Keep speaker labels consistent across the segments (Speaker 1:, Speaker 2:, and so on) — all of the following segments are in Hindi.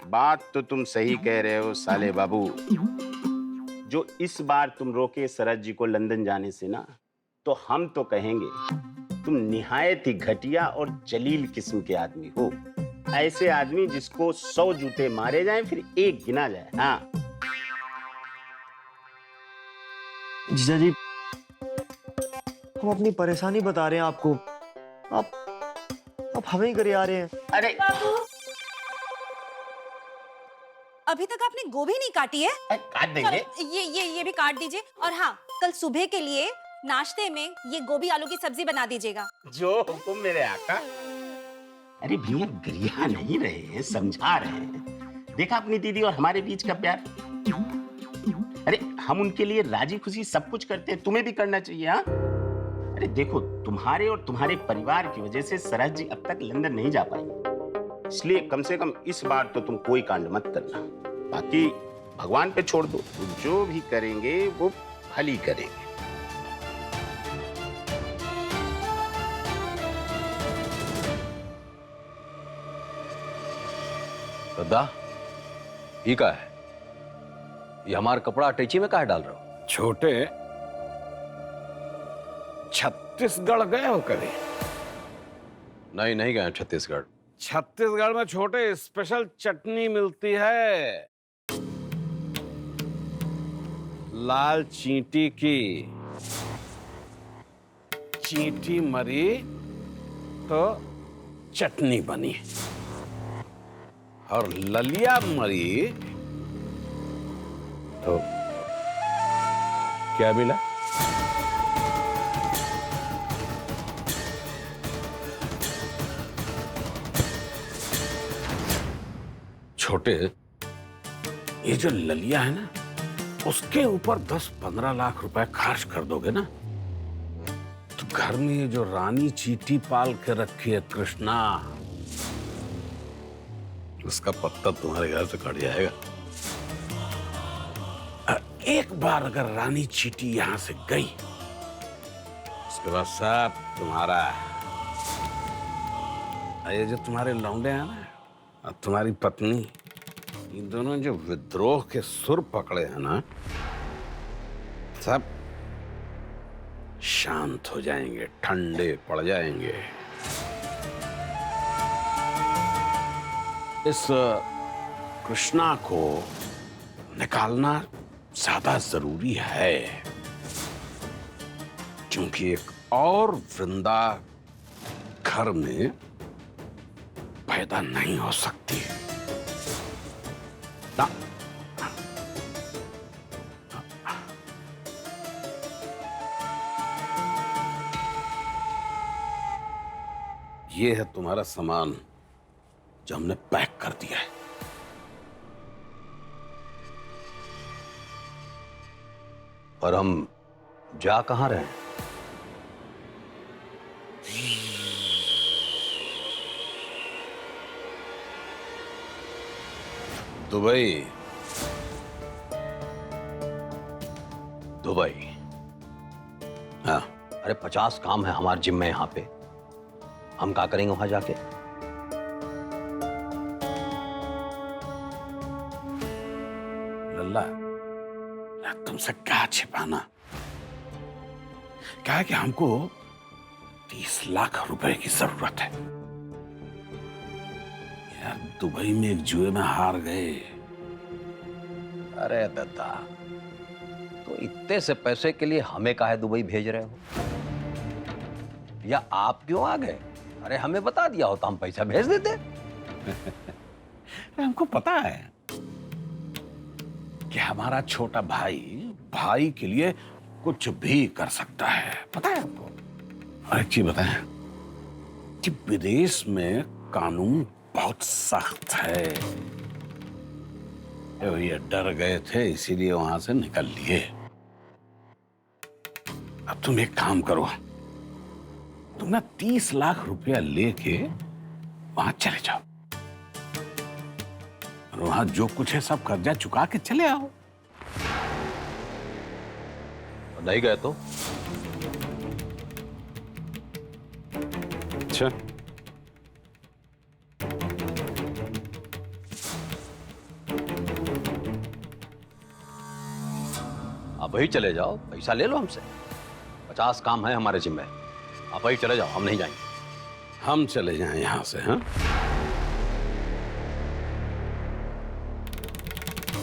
Speaker 1: बात तो तुम सही कह रहे हो साले बाबू। जो इस बार तुम रोके शरद जी को लंदन जाने से ना, तो हम तो कहेंगे तुम निहायत ही घटिया और जलील किस्म के आदमी हो। ऐसे आदमी जिसको 100 जूते मारे जाएं फिर एक गिना जाए। हाँ
Speaker 2: जीजा जी, हम अपनी परेशानी बता रहे हैं आपको। आप हमें ही करे आ रहे हैं।
Speaker 1: अरे
Speaker 3: बाबू, अभी तक आपने गोभी नहीं काटी है?
Speaker 1: काट देंगे।
Speaker 3: चलो, ये भी काट दीजिए। और हाँ, कल सुबह के लिए नाश्ते में ये गोभी आलू की सब्जी बना दीजिएगा।
Speaker 1: जो हुकुम मेरे आका। अरे भैया गरिया नहीं रहे हैं, समझा रहे हैं। देखा अपनी दीदी और हमारे बीच का प्यार। अरे हम उनके लिए राजी खुशी सब कुछ करते हैं, तुम्हें भी करना चाहिए। हाँ अरे देखो, तुम्हारे और तुम्हारे परिवार की वजह से सरहद जी अब तक लंदन नहीं जा पाई, इसलिए कम से कम इस बार तो तुम कोई कांड मत करना। बाकी भगवान पे छोड़ दो, जो भी करेंगे वो भली करेंगे।
Speaker 4: दादा, ये का है? ये हमारा कपड़ा अटैची में काहे डाल रहे हो?
Speaker 5: छोटे, छत्तीसगढ़ गए हो कभी?
Speaker 4: नहीं, नहीं गए छत्तीसगढ़।
Speaker 5: छत्तीसगढ़ में छोटे स्पेशल चटनी मिलती है, लाल चींटी की। चींटी मरी तो चटनी बनी, और ललिया मरी तो क्या मिला? छोटे, ये जो ललिया है ना, उसके ऊपर 10-15 लाख रुपए खर्च कर दोगे ना, तो घर में ये जो रानी चींटी पाल के रखी है कृष्णा, उसका पत्ता तुम्हारे घर से कट जाएगा। एक बार अगर रानी चींटी यहां से गई, उसके बाद सब तुम्हारा है। ये जो तुम्हारे लौंडे हैं ना, और तुम्हारी पत्नी, इन दोनों जो विद्रोह के सुर पकड़े हैं ना, सब शांत हो जाएंगे, ठंडे पड़ जाएंगे। इस कृष्णा को निकालना ज्यादा जरूरी है, क्योंकि एक और वृंदा घर में पैदा नहीं हो सकती ना। ये है तुम्हारा सामान जो हमने पैक कर दिया है।
Speaker 4: और हम जा कहां रहे हैं?
Speaker 5: दुबई।
Speaker 4: दुबई?
Speaker 5: हाँ,
Speaker 4: अरे 50 काम है हमारे जिम में यहाँ पे, हम क्या करेंगे वहां जाके?
Speaker 5: लल्ला, तुमसे क्या छिपाना? क्या है कि हमको 30 लाख रुपए की जरूरत है यार। दुबई में एक जुए में हार गए।
Speaker 4: अरे दादा, तो इतने से पैसे के लिए हमें काहे दुबई भेज रहे हो? या आप क्यों आ गए? अरे हमें बता दिया होता, हम पैसा भेज देते।
Speaker 5: हमको पता है कि हमारा छोटा भाई के लिए कुछ भी कर सकता है, पता है हमको। और एक चीज बताएं कि विदेश में कानून बहुत सख्त है। ये डर गए थे, इसीलिए वहां से निकल लिए। अब तुम एक काम करो, तुम ना 30 लाख रुपया लेके वहां चले जाओ, और वहां जो कुछ है सब कर्जा चुका के चले आओ।
Speaker 4: नहीं गए तो?
Speaker 5: अच्छा,
Speaker 4: आप वही चले जाओ, पैसा ले लो हमसे। 50 काम है हमारे जिम्मे, आप वही चले जाओ, हम नहीं जाएंगे।
Speaker 5: हम चले जाएं यहां से, हाँ?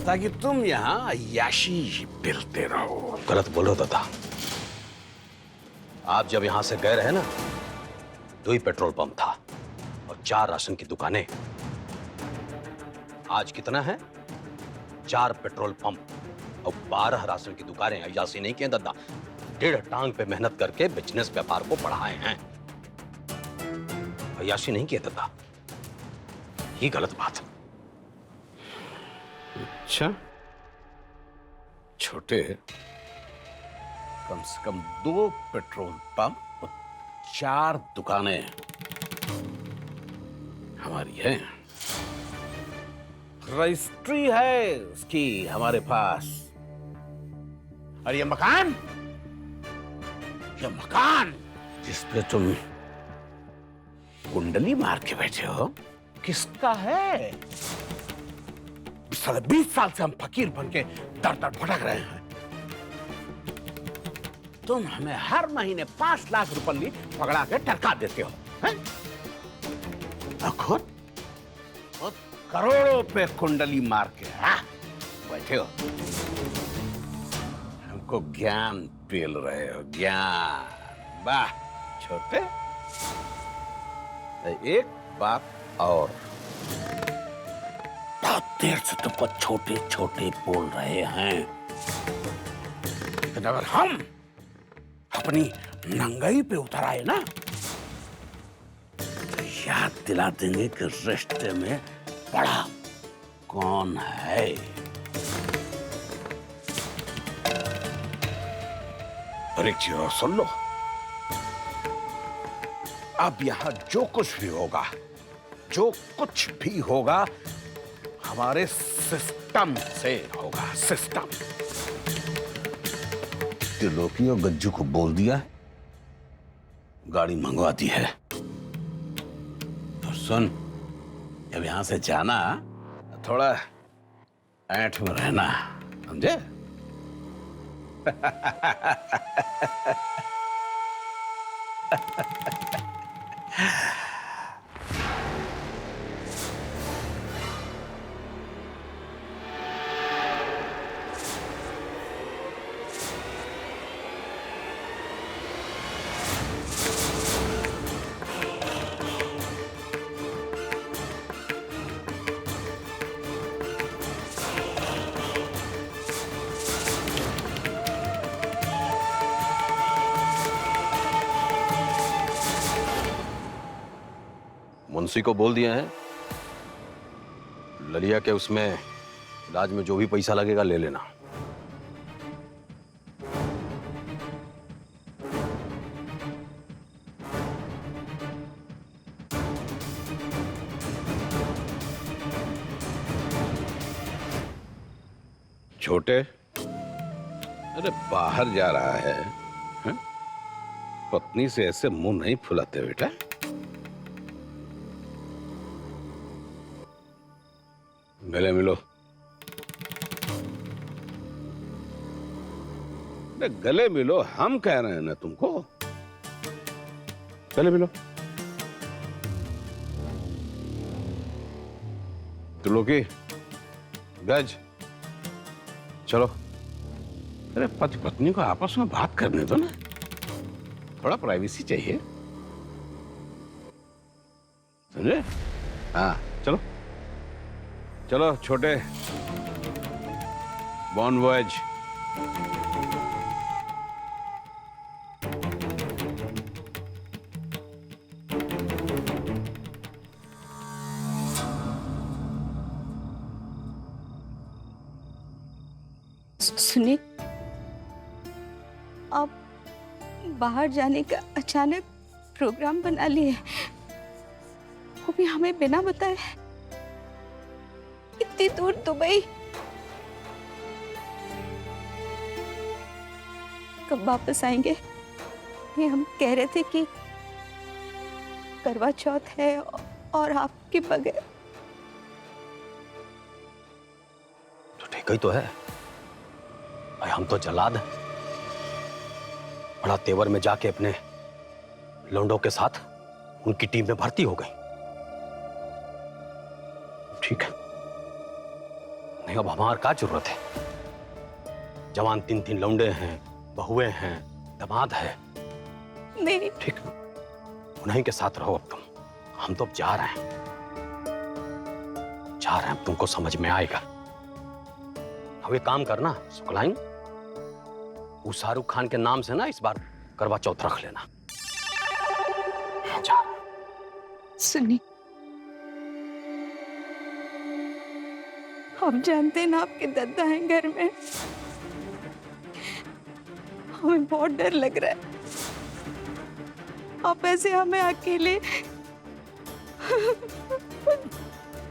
Speaker 5: ताकि तुम यहां अय्याशी पिलते रहो।
Speaker 4: गलत बोलो दादा। आप जब यहां से गए रहे ना, 2 ही पेट्रोल पंप था और 4 राशन की दुकानें। आज कितना है? 4 पेट्रोल पंप और 12 राशन की दुकानें। अय्याशी नहीं किए दादा, 1.5 टांग पे मेहनत करके बिजनेस व्यापार को बढ़ाए हैं। अय्याशी नहीं किए दादा, ये गलत बात।
Speaker 5: अच्छा छोटे, कम से कम 2 पेट्रोल पंप और 4 दुकानें हमारी हैं। रजिस्ट्री है उसकी हमारे पास। और ये मकान जिसपे तुम कुंडली मार के बैठे हो, किसका है? 20 साल से हम फकीर बन के दर दर भटक रहे हैं। तुम हमें हर महीने 5 लाख रुपए पकड़ा के टरका देते हो, हैं? और खुद करोड़ों पे कुंडली मार के बैठे हो। हमको ज्ञान पेल रहे हो, ज्ञान। वाह छोटे, एक बात और, बहुत देर से तुमको छोटे छोटे बोल रहे हैं, लेकिन अगर हम अपनी नंगाई पे उतर आए ना, तो याद दिला देंगे कि रिश्ते में बड़ा कौन है। और एक चीज और सुन लो, अब यहां जो कुछ भी होगा हमारे सिस्टम से होगा। सिस्टम। त्रिलोकी और गज्जू को बोल दिया है, गाड़ी मंगवा दी है। और सुन, जब यहां से जाना थोड़ा ऐंठ में रहना, समझे?
Speaker 4: मुंशी को बोल दिया है, ललिया के उसमें इलाज में जो भी पैसा लगेगा ले लेना।
Speaker 5: छोटे, अरे बाहर जा रहा है, हैं? पत्नी से ऐसे मुंह नहीं फुलाते बेटा। गले मिलो। गले मिलो, हम कह रहे हैं ना तुमको, गले मिलो। त्रिलोकी, गज, चलो। अरे पति पत्नी को आपस में बात करने दो ना, थोड़ा प्राइवेसी चाहिए, समझे? हाँ चलो चलो छोटे, बॉन वॉयज।
Speaker 6: सुनिए, आप बाहर जाने का अचानक प्रोग्राम बना लिए, वो भी हमें बिना बताए, इतनी दूर दुबई। कब वापस आएंगे? ये हम कह रहे थे कि करवा चौथ है और आपके बगैर।
Speaker 4: तो ठीक ही तो है, भाई हम तो जल्लाद हैं, बड़ा तेवर में जाके अपने लौंडों के साथ उनकी टीम में भर्ती हो गई। ठीक है, नहीं अब हमारी क्या जरूरत है? जवान 3-3 लौंडे हैं, बहुएं हैं, दामाद है।
Speaker 6: नहीं
Speaker 4: ठीक, उन्हीं के साथ रहो अब तुम। हम तो अब जा रहे हैं, अब तुमको समझ में आएगा। अब एक काम करना सुखलाइन, वो शाहरुख खान के नाम से ना इस बार करवा चौथ रख लेना। जा।
Speaker 6: सुनिए, आप जानते हैं ना आपके दादा हैं घर में, हमें बहुत डर लग रहा है। आप ऐसे हमें अकेले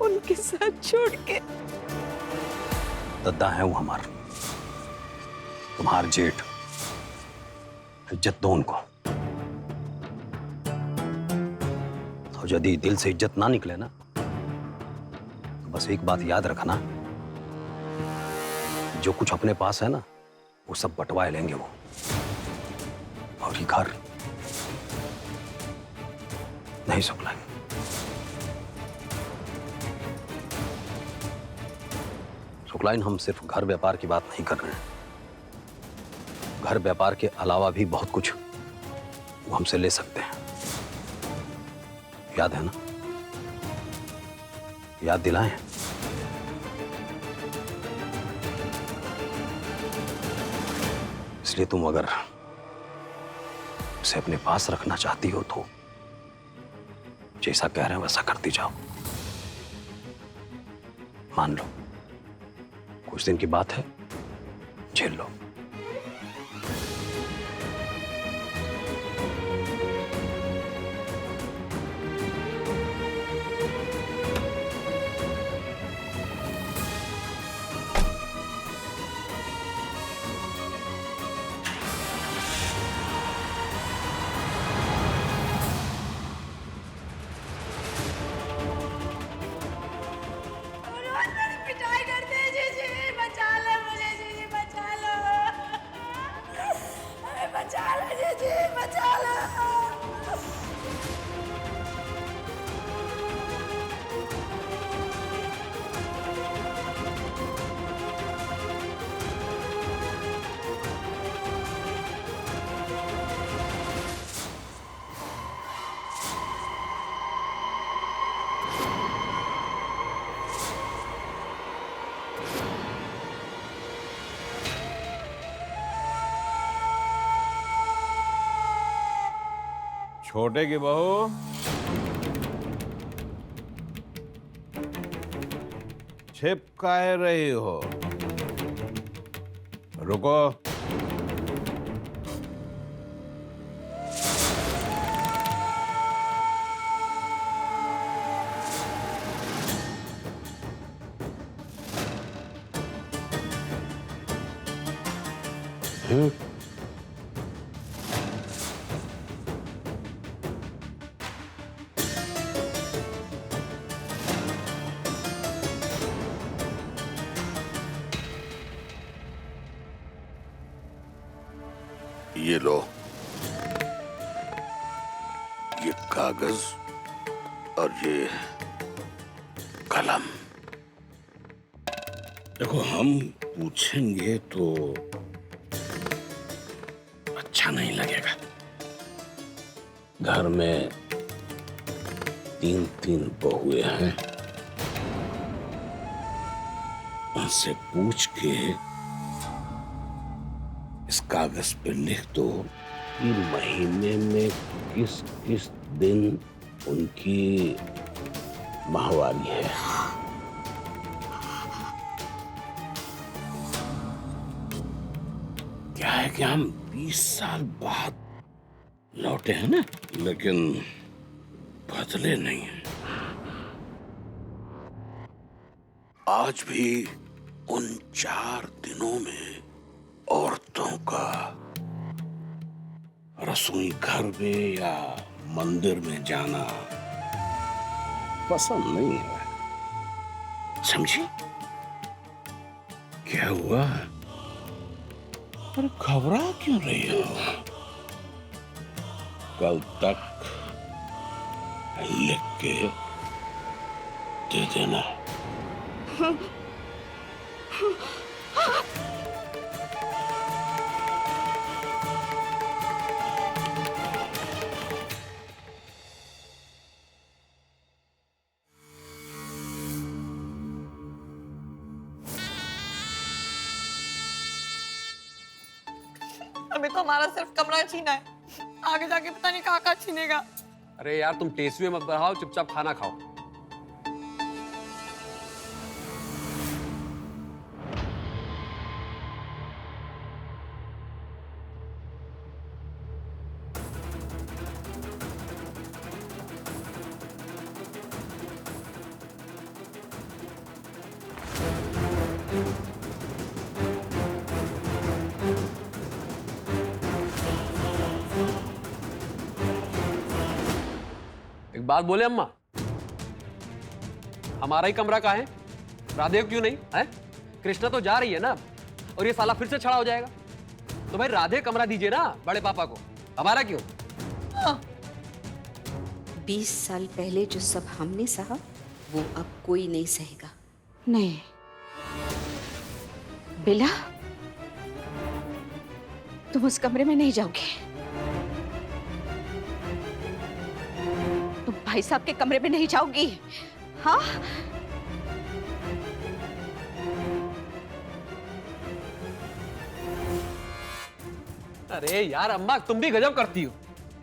Speaker 6: उनके साथ छोड़ के।
Speaker 4: दद्दा है वो हमार, तुम्हार जेठ, इज्जत दो उनको। और यदि दिल से इज्जत ना निकले ना, तो बस एक बात याद रखना, जो कुछ अपने पास है ना वो सब बंटवाए लेंगे वो। और ये घर नहीं सुखलाएंगे। सुखलाइन, हम सिर्फ घर व्यापार की बात नहीं कर रहे हैं, घर व्यापार के अलावा भी बहुत कुछ वो हमसे ले सकते हैं। याद है ना? याद दिलाएं। इसलिए तुम अगर उसे अपने पास रखना चाहती हो तो जैसा कह रहे हैं वैसा करती जाओ। मान लो कुछ दिन की बात है, झेल लो।
Speaker 3: पिटाई करते हैं जीजी, बचा लो मुझे जीजी, बचा लो, अरे बचा लो जीजी, बचा लो।
Speaker 7: छोटे की बहू, छिपकाए रही हो? रुको।
Speaker 5: ये लो, ये कागज और ये कलम। देखो, हम पूछेंगे तो अच्छा नहीं लगेगा। घर में 3-3 बहुएं हैं, उनसे पूछ के इस कागज पे लिख दो कि महीने में किस किस दिन उनकी माहवारी है। क्या है कि हम 20 साल बाद लौटे हैं ना, लेकिन बदले नहीं हैं। आज भी उन 4 दिनों में औरतों का रसोई घर में या मंदिर में जाना पसंद नहीं है। समझी? क्या हुआ? अरे घबरा क्यों रही हो? कल तक लिख के दे देना।
Speaker 8: अभी तो हमारा सिर्फ कमरा छीना है, आगे जाके पता नहीं कहाँ छीनेगा।
Speaker 9: अरे यार तुम टेस्टी मत बढ़ाओ, चुपचाप खाना खाओ। एक बात बोले अम्मा, हमारा ही कमरा कहाँ है? राधे को क्यों नहीं है? कृष्णा तो जा रही है ना, और ये साला फिर से छड़ा हो जाएगा। तो भाई राधे कमरा दीजिए ना बड़े पापा को, हमारा क्यों?
Speaker 10: 20 साल पहले जो सब हमने सहा वो अब कोई नहीं सहेगा।
Speaker 6: नहीं बेला, तुम उस कमरे में नहीं जाओगे। तुम भाई साहब के कमरे में नहीं जाओगी। हाँ,
Speaker 9: अरे यार अम्मा तुम भी गजब करती हो।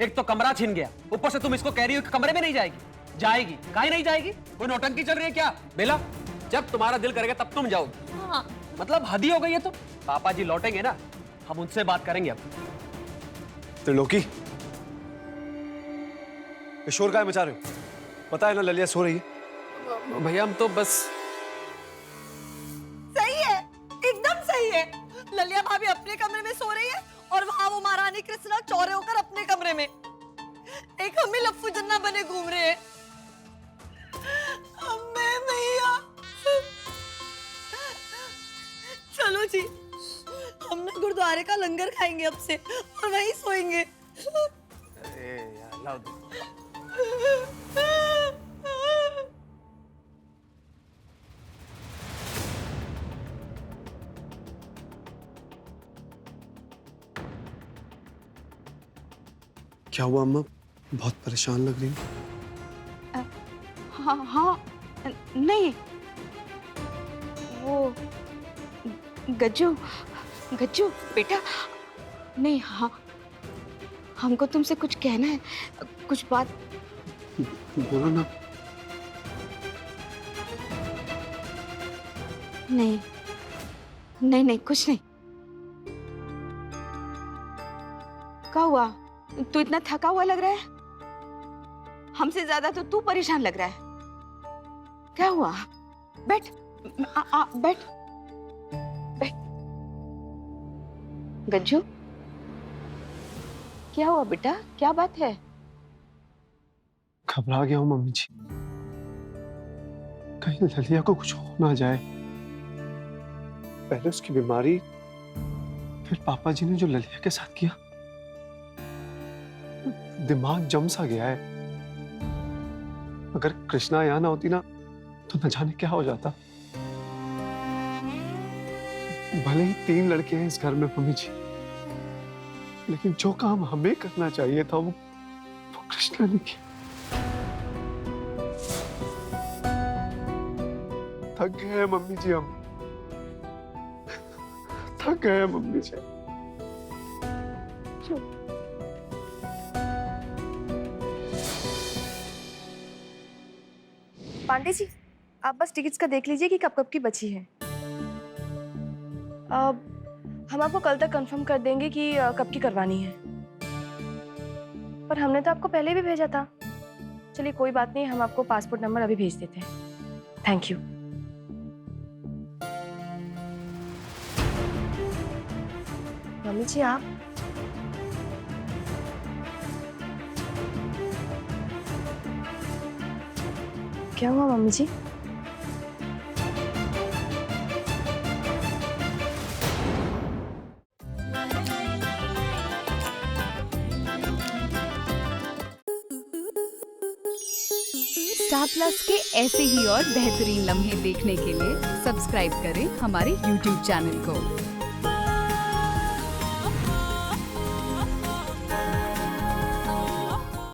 Speaker 9: एक तो कमरा छिन गया, ऊपर से तुम इसको कह रही हो कि कमरे में नहीं जाएगी। जाएगी, काहे नहीं जाएगी? कोई नौटंकी चल रही है क्या? बेला, जब तुम्हारा दिल करेगा तब तुम जाओगी।
Speaker 8: हाँ।
Speaker 9: मतलब हद ही हो गई है। तो पापा जी लौटेंगे ना, हम उनसे बात करेंगे। अब
Speaker 2: त्रिलोकी, ये शोर काहे मचा रहे हो? पता है ना ललिया सो रही है।
Speaker 9: भैया हम तो बस।
Speaker 8: सही है, एकदम सही है। ललिया भाभी अपने कमरे में सो रही है और वहां वो महारानी कृष्णा चौरे होकर अपने कमरे में। एक हम ही लफ्फू जन्ना बने घूम रहे हैं। अम्मे भैया, चलो जी, हम ना गुरुद्वारे का लंगर खाएंगे अब से और वहीं सोएंगे।
Speaker 9: अरे यार लाओ दो।
Speaker 2: क्या हुआ अम्मा? बहुत परेशान लग रही हो।
Speaker 6: हाँ हाँ, नहीं वो गज्जू, गज्जू बेटा, नहीं। हाँ, हमको तुमसे कुछ कहना है, कुछ बात।
Speaker 2: बोलो ना।
Speaker 6: नहीं नहीं नहीं, कुछ नहीं। क्या हुआ? तू इतना थका हुआ लग रहा है। हमसे ज्यादा तो तू परेशान लग रहा है। क्या हुआ? बैठ, बैठ बैठ। गज्जू, क्या हुआ बेटा? क्या बात है?
Speaker 2: घबरा गया हूँ मम्मी जी, कहीं ललिया को कुछ हो ना जाए। पहले उसकी बीमारी, फिर पापा जी ने जो ललिया के साथ किया, दिमाग जम सा गया है। अगर कृष्णा यहाँ ना होती ना तो न जाने क्या हो जाता। भले ही 3 लड़के हैं इस घर में मम्मी जी, लेकिन जो काम हमें करना चाहिए था वो कृष्णा ने किया। थक गए हैं मम्मी जी, हम थक गए हैं मम्मी जी।
Speaker 11: पांडे जी, आप बस टिकट्स का देख लीजिए कि कब कब की बची है। हम आपको कल तक कंफर्म कर देंगे कि कब की करवानी है। पर हमने तो आपको पहले भी भेजा था। चलिए कोई बात नहीं, हम आपको पासपोर्ट नंबर अभी भेज देते हैं। Thank you. मम्मी जी, आप क्या हुआ मम्मी जी?
Speaker 12: स्टार प्लस के ऐसे ही और बेहतरीन लम्हे देखने के लिए सब्सक्राइब करें हमारे YouTube चैनल को।